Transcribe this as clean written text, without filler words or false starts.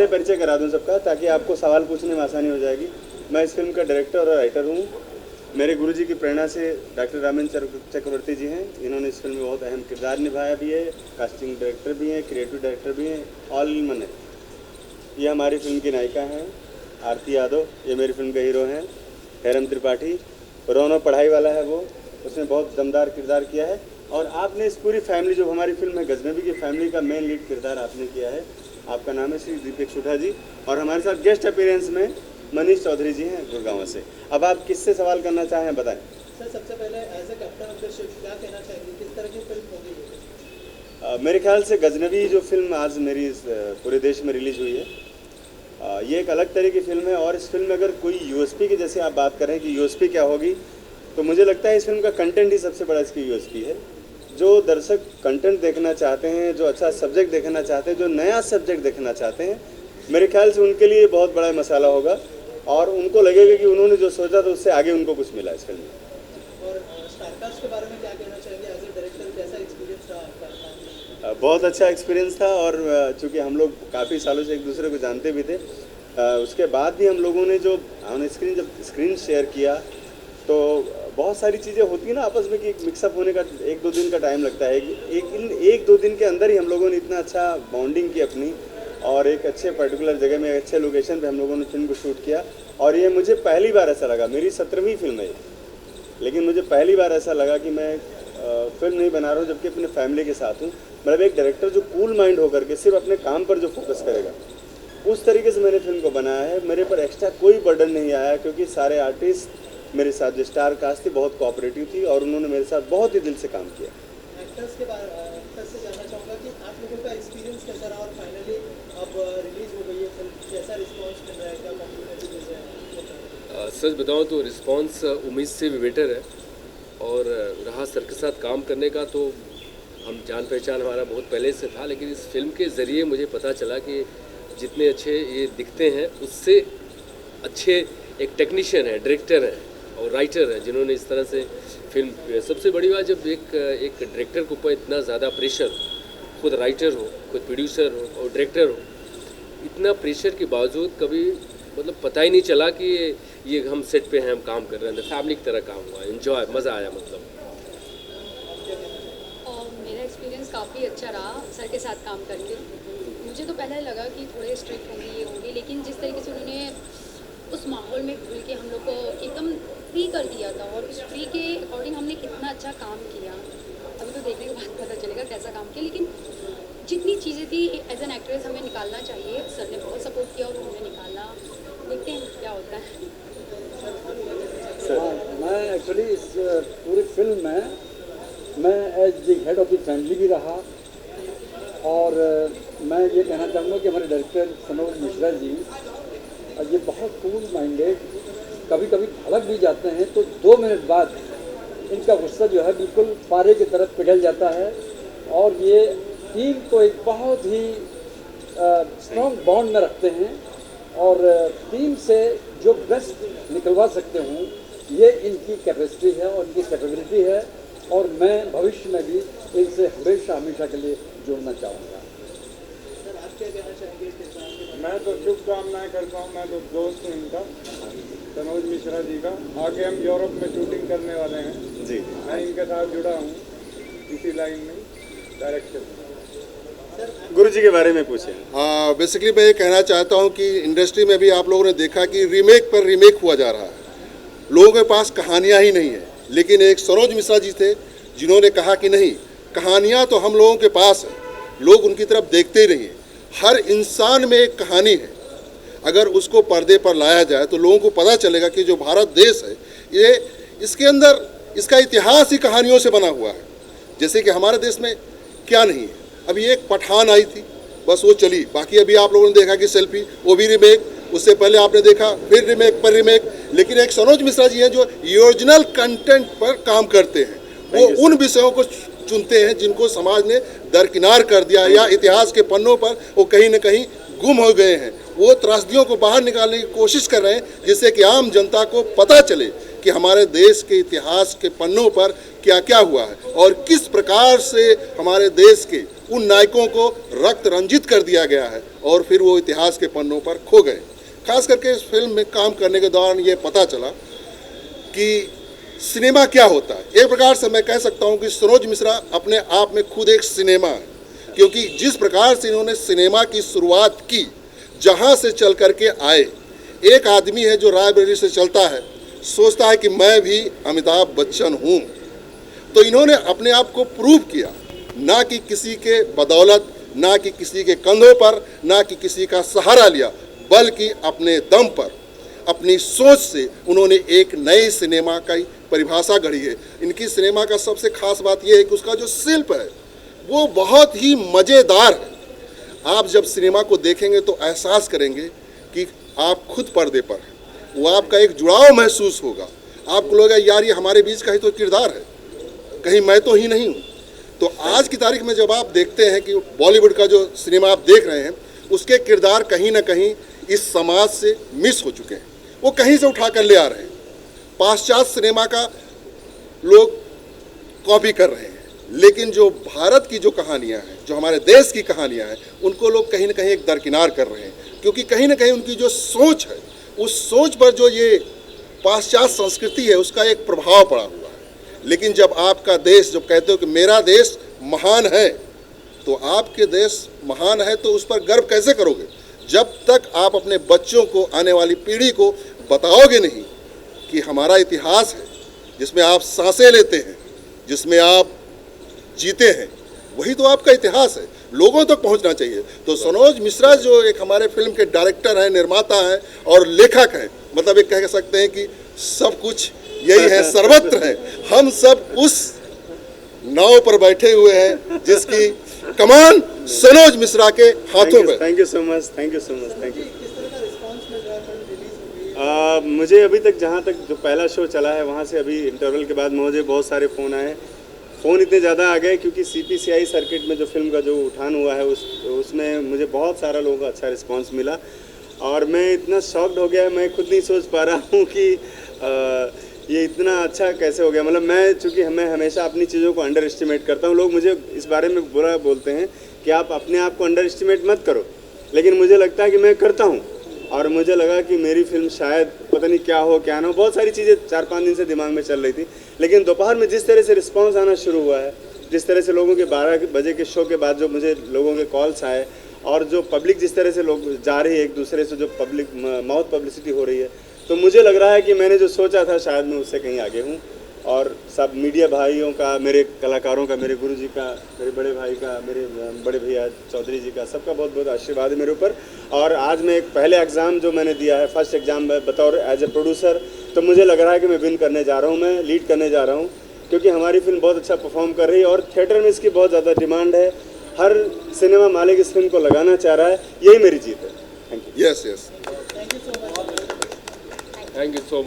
पहले परिचय करा दूं सबका, ताकि आपको सवाल पूछने में आसानी हो जाएगी। मैं इस फिल्म का डायरेक्टर और राइटर हूँ। मेरे गुरुजी की प्रेरणा से डॉक्टर रामेंद्र चक्रवर्ती जी हैं। इन्होंने इस फिल्म में बहुत अहम किरदार निभाया भी है, कास्टिंग डायरेक्टर भी हैं, क्रिएटिव डायरेक्टर भी हैं, ऑल इन वन है। ये हमारी फिल्म की नायिका हैं आरती यादव। ये मेरी फिल्म का हीरो हैं हैरम त्रिपाठी। रोनो पढ़ाई वाला है वो, उसने बहुत दमदार किरदार किया है। और आपने इस पूरी फैमिली, जो हमारी फिल्म है गजनबी की फैमिली का मेन लीड किरदार आपने किया है। आपका नाम है श्री दीपक सुठा जी, और हमारे साथ गेस्ट अपीयरेंस में मनीष चौधरी जी हैं गुड़गांव से। अब आप किससे सवाल करना चाहें बताएं। सर, सबसे पहले as a captain of the ship क्या कहना चाहेंगे, किस तरह की फिल्म होगी ये? मेरे ख्याल से गजनबी जो फिल्म आज मेरी पूरे देश में रिलीज हुई है, ये एक अलग तरह की फिल्म है। और इस फिल्म में अगर कोई यूएसपी की जैसे आप बात करें कि यूएसपी क्या होगी, तो मुझे लगता है इस फिल्म का कंटेंट ही सबसे बड़ा इसकी यूएसपी है। जो दर्शक कंटेंट देखना चाहते हैं, जो अच्छा सब्जेक्ट देखना चाहते हैं, जो नया सब्जेक्ट देखना चाहते हैं, मेरे ख्याल से उनके लिए बहुत बड़ा मसाला होगा, और उनको लगेगा कि उन्होंने जो सोचा था उससे आगे उनको कुछ मिला इस फिल्म में। और स्टारकास्ट के बारे में क्या कहना चाहेंगे एज ए डायरेक्टर, कैसा एक्सपीरियंस रहा आपका? बहुत अच्छा एक्सपीरियंस था, और चूँकि हम लोग काफ़ी सालों से एक दूसरे को जानते भी थे, उसके बाद भी हम लोगों ने जो ऑन स्क्रीन जब स्क्रीन शेयर किया, तो बहुत सारी चीज़ें होती हैं ना आपस में कि मिक्सअप होने का 1-2 दिन का टाइम लगता है। एक दो दिन के अंदर ही हम लोगों ने इतना अच्छा बॉन्डिंग की अपनी, और एक अच्छे पर्टिकुलर जगह में अच्छे लोकेशन पे हम लोगों ने फिल्म को शूट किया। और ये मुझे पहली बार ऐसा लगा, मेरी 17वीं फिल्म है, लेकिन मुझे पहली बार ऐसा लगा कि मैं फिल्म नहीं बना रहा हूँ जबकि अपने फैमिली के साथ हूँ। मतलब एक डायरेक्टर जो कूल माइंड होकर के सिर्फ अपने काम पर जो फोकस करेगा, उस तरीके से मैंने फिल्म को बनाया है। मेरे पर एक्स्ट्रा कोई बर्डन नहीं आया, क्योंकि सारे आर्टिस्ट मेरे साथ जो स्टार कास्ट थी बहुत कोऑपरेटिव थी, और उन्होंने मेरे साथ बहुत ही दिल से काम किया। एक्टर्स से जानना चाहूँगा कि आप लोगों का एक्सपीरियंस कैसा रहा, और फाइनली अब रिलीज हो गई है फिल्म, कैसा रिस्पांस मिल रहा है, क्या कॉम्प्लीमेंट्री मिल रहा है? सच बताऊं तो रिस्पांस उम्मीद से भी बेटर है। और रहा सर के साथ काम करने का, तो हम जान पहचान हमारा बहुत पहले से था, लेकिन इस फिल्म के ज़रिए मुझे पता चला कि जितने अच्छे ये दिखते हैं उससे अच्छे एक टेक्नीशियन है, डायरेक्टर है और राइटर है, जिन्होंने इस तरह से फिल्म। सबसे बड़ी बात, जब एक डायरेक्टर के ऊपर इतना ज़्यादा प्रेशर, खुद राइटर हो, खुद प्रोड्यूसर हो और डायरेक्टर हो, इतना प्रेशर के बावजूद कभी मतलब पता ही नहीं चला कि ये हम सेट पे हैं, हम काम कर रहे हैं। फैमिली की तरह काम हुआ, एंजॉय, मज़ा आया। मतलब मेरा एक्सपीरियंस काफ़ी अच्छा रहा सर के साथ काम करके। मुझे तो पहले लगा कि थोड़े स्ट्रिक्ट होंगे, ये होंगे, लेकिन जिस तरीके से उन्होंने उस माहौल में घुल के हम लोग को एकदम फ्री कर दिया था, और उस फ्री के अकॉर्डिंग हमने कितना अच्छा काम किया। अभी तो देखने के बाद पता चलेगा कैसा काम किया, लेकिन जितनी चीज़ें थी एज एन एक्ट्रेस हमें निकालना चाहिए। सर ने बहुत सपोर्ट किया और उन्होंने निकाला। देखते हैं क्या होता है। मैं एक्चुअली इस पूरी फिल्म में मैं as the head of the family भी रहा, और मैं ये कहना चाहूँगा कि हमारे डायरेक्टर सनोज मिश्रा जी ये बहुत कूल माइंडेड, कभी कभी भड़क भी जाते हैं तो 2 मिनट बाद इनका गुस्सा जो है बिल्कुल पारे की तरफ पिघल जाता है, और ये टीम को एक बहुत ही स्ट्रॉन्ग बॉन्ड में रखते हैं, और टीम से जो बेस्ट निकलवा सकते हूँ ये इनकी कैपेसिटी है और इनकी कैपेबिलिटी है, और मैं भविष्य में भी इनसे हमेशा के लिए जुड़ना चाहूँगा। सर, आप क्या कहना चाहेंगे इस किरदार के बारे में? मैं तो शुभकामनाएं करता हूँ। मैं तो दोस्त हूँ इनका, सनोज मिश्रा जी का। आगे हम यूरोप में शूटिंग करने वाले हैं जी, मैं इनके साथ जुड़ा हूँ इसी लाइन में, डायरेक्शन। गुरु जी के बारे में पूछे। हाँ, बेसिकली मैं ये कहना चाहता हूँ कि इंडस्ट्री में भी आप लोगों ने देखा कि रीमेक पर रीमेक हुआ जा रहा है। लोगों के पास कहानियाँ ही नहीं है, लेकिन एक सनोज मिश्रा जी थे जिन्होंने कहा कि नहीं, कहानियाँ तो हम लोगों के पास है, लोग उनकी तरफ देखते ही नहीं हैं। हर इंसान में एक कहानी है, अगर उसको पर्दे पर लाया जाए तो लोगों को पता चलेगा कि जो भारत देश है ये, इसके अंदर इसका इतिहास ही कहानियों से बना हुआ है। जैसे कि हमारे देश में क्या नहीं है। अभी एक पठान आई थी, बस वो चली। बाकी अभी आप लोगों ने देखा कि सेल्फी, वो भी रीमेक, उससे पहले आपने देखा फिर रीमेक पर रीमेक। लेकिन एक सनोज मिश्रा जी हैं जो ओरिजिनल कंटेंट पर काम करते हैं, वो उन विषयों को चुनते हैं जिनको समाज ने दरकिनार कर दिया या इतिहास के पन्नों पर वो कहीं न कहीं गुम हो गए हैं। वो त्रासदियों को बाहर निकालने की कोशिश कर रहे हैं, जिससे कि आम जनता को पता चले कि हमारे देश के इतिहास के पन्नों पर क्या क्या हुआ है और किस प्रकार से हमारे देश के उन नायकों को रक्त रंजित कर दिया गया है और फिर वो इतिहास के पन्नों पर खो गए। खास करके इस फिल्म में काम करने के दौरान ये पता चला कि सिनेमा क्या होता है। एक प्रकार से मैं कह सकता हूँ कि सरोज मिश्रा अपने आप में खुद एक सिनेमा है, क्योंकि जिस प्रकार से इन्होंने सिनेमा की शुरुआत की, जहाँ से चल करके आए। एक आदमी है जो रायबरेली से चलता है, सोचता है कि मैं भी अमिताभ बच्चन हूँ, तो इन्होंने अपने आप को प्रूव किया, ना कि किसी के बदौलत, ना कि किसी के कंधों पर, ना कि किसी का सहारा लिया, बल्कि अपने दम पर, अपनी सोच से उन्होंने एक नई सिनेमा की परिभाषा गढ़ी है। इनकी सिनेमा का सबसे खास बात यह है कि उसका जो शिल्प है वो बहुत ही मज़ेदार है। आप जब सिनेमा को देखेंगे तो एहसास करेंगे कि आप खुद पर्दे पर हैं, वो आपका एक जुड़ाव महसूस होगा। आपको लगेगा यार ये हमारे बीच का ही तो किरदार है, कहीं मैं तो ही नहीं हूँ। तो आज की तारीख में जब आप देखते हैं कि बॉलीवुड का जो सिनेमा आप देख रहे हैं, उसके किरदार कहीं ना कहीं इस समाज से मिस हो चुके हैं, वो कहीं से उठा कर ले आ रहे हैं। पाश्चात्य सिनेमा का लोग कॉपी कर रहे हैं, लेकिन जो भारत की जो कहानियाँ हैं, जो हमारे देश की कहानियाँ हैं, उनको लोग कहीं ना कहीं एक दरकिनार कर रहे हैं, क्योंकि कहीं ना कहीं उनकी जो सोच है, उस सोच पर जो ये पाश्चात्य संस्कृति है उसका एक प्रभाव पड़ा हुआ है। लेकिन जब आपका देश, जब कहते हो कि मेरा देश महान है, तो आपके देश महान है तो उस पर गर्व कैसे करोगे जब तक आप अपने बच्चों को, आने वाली पीढ़ी को बताओगे नहीं कि हमारा इतिहास है, जिसमें आप सांसें लेते हैं, जिसमें आप जीते हैं, वही तो आपका इतिहास है। लोगों तक पहुंचना चाहिए। तो सरोज मिश्रा जो एक हमारे फिल्म के डायरेक्टर हैं, निर्माता हैं और लेखक हैं, मतलब एक कह सकते हैं कि सब कुछ यही है, सर्वत्र है। हम सब उस नाव पर बैठे हुए हैं जिसकी कमान सरोज मिश्रा के हाथों में। Thank you so much, thank you so much, thank you. किस तरह का रिस्पांस मिल रहा है फिल्म रिलीज हो गई है? मुझे अभी तक, जहाँ तक जो पहला शो चला है वहाँ से अभी इंटरवल के बाद मुझे बहुत सारे फ़ोन आए। फ़ोन इतने ज़्यादा आ गए क्योंकि CPCI सर्किट में जो फिल्म का जो उठान हुआ है उसमें मुझे बहुत सारा लोगों का अच्छा रिस्पांस मिला और मैं इतना शॉक्ड हो गया, मैं खुद नहीं सोच पा रहा हूँ कि ये इतना अच्छा कैसे हो गया। मतलब चूँकि मैं हमेशा अपनी चीज़ों को अंडर एस्टिमेट करता हूँ। लोग मुझे इस बारे में बुरा बोलते हैं कि आप अपने आप को अंडर एस्टिमेट मत करो, लेकिन मुझे लगता है कि मैं करता हूँ। और मुझे लगा कि मेरी फिल्म शायद पता नहीं क्या हो क्या ना हो, बहुत सारी चीज़ें 4-5 दिन से दिमाग में चल रही थी, लेकिन दोपहर में जिस तरह से रिस्पांस आना शुरू हुआ है, जिस तरह से लोगों के 12 बजे के शो के बाद जो मुझे लोगों के कॉल्स आए और जो पब्लिक जिस तरह से लोग जा रही है एक दूसरे से, जो पब्लिक माउथ पब्लिसिटी हो रही है, तो मुझे लग रहा है कि मैंने जो सोचा था शायद मैं उससे कहीं आगे हूँ। और सब मीडिया भाइयों का, मेरे कलाकारों का, मेरे गुरुजी का, मेरे बड़े भाई का, मेरे बड़े भैया चौधरी जी का, सबका बहुत बहुत आशीर्वाद है मेरे ऊपर। और आज मैं एक पहले एग्ज़ाम जो मैंने दिया है, फर्स्ट एग्ज़ाम बतौर एज ए प्रोड्यूसर, तो मुझे लग रहा है कि मैं विन करने जा रहा हूँ, मैं लीड करने जा रहा हूँ, क्योंकि हमारी फिल्म बहुत अच्छा परफॉर्म कर रही है और थिएटर में इसकी बहुत ज़्यादा डिमांड है। हर सिनेमा मालिक इस फिल्म को लगाना चाह रहा है, यही मेरी जीत है। Thank you. Yes yes. Thank you so much. Thank you so much.